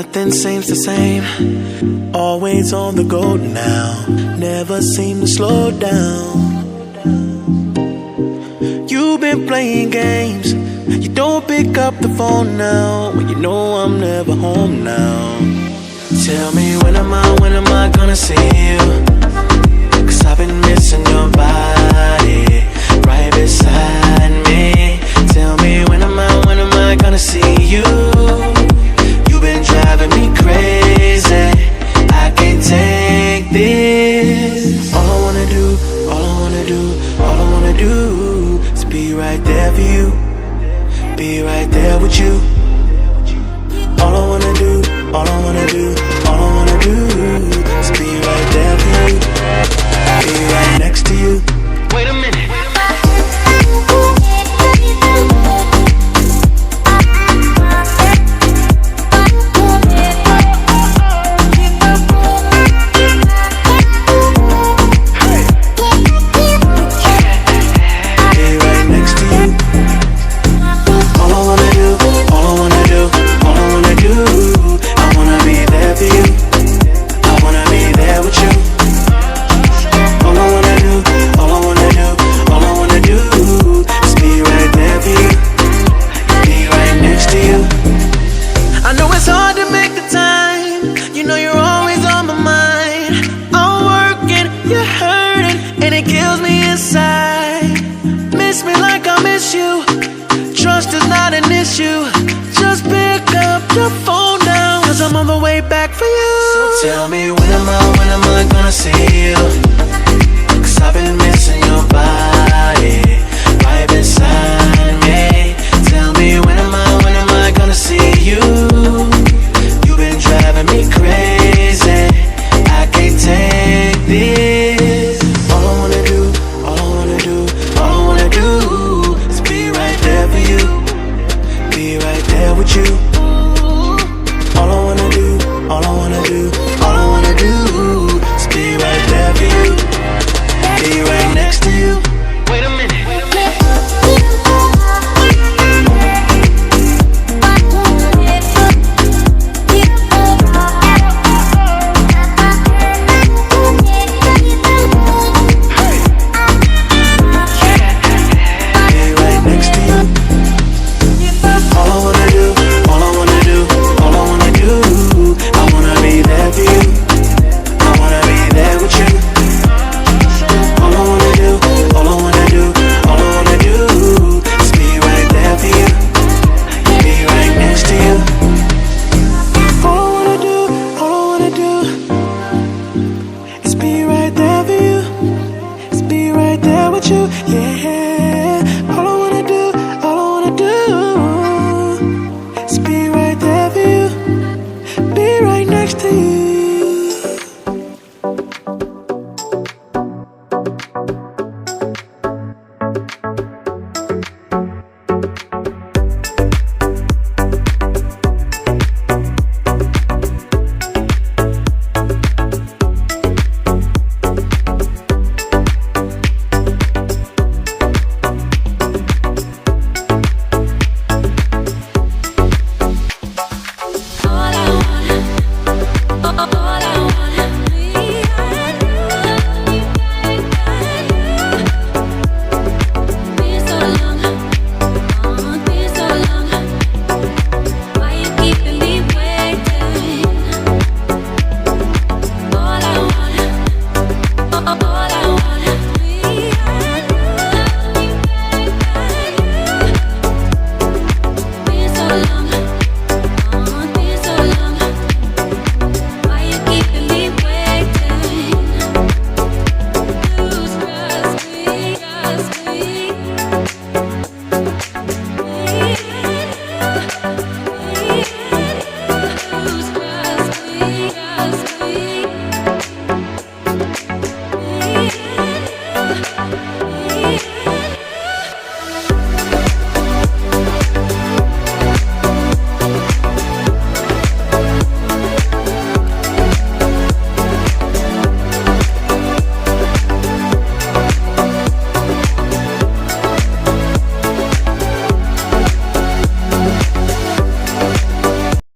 nothing seems the same. Always on the go now, never seem to slow down. You've been playing games, you don't pick up the phone now, when you know I'm never home now. Tell me when am I gonna see you? Cause I've been missing your body right beside me. Tell me when am I gonna see you? You've been driving me crazy, I can't take this. All I wanna do is be right there for you, be right there with you. All I wanna do is be right there for you, be right next to you. Wait a minute. Trust is not an issue, just pick up the phone now, cause I'm on the way back for you. So tell me when am I gonna see you?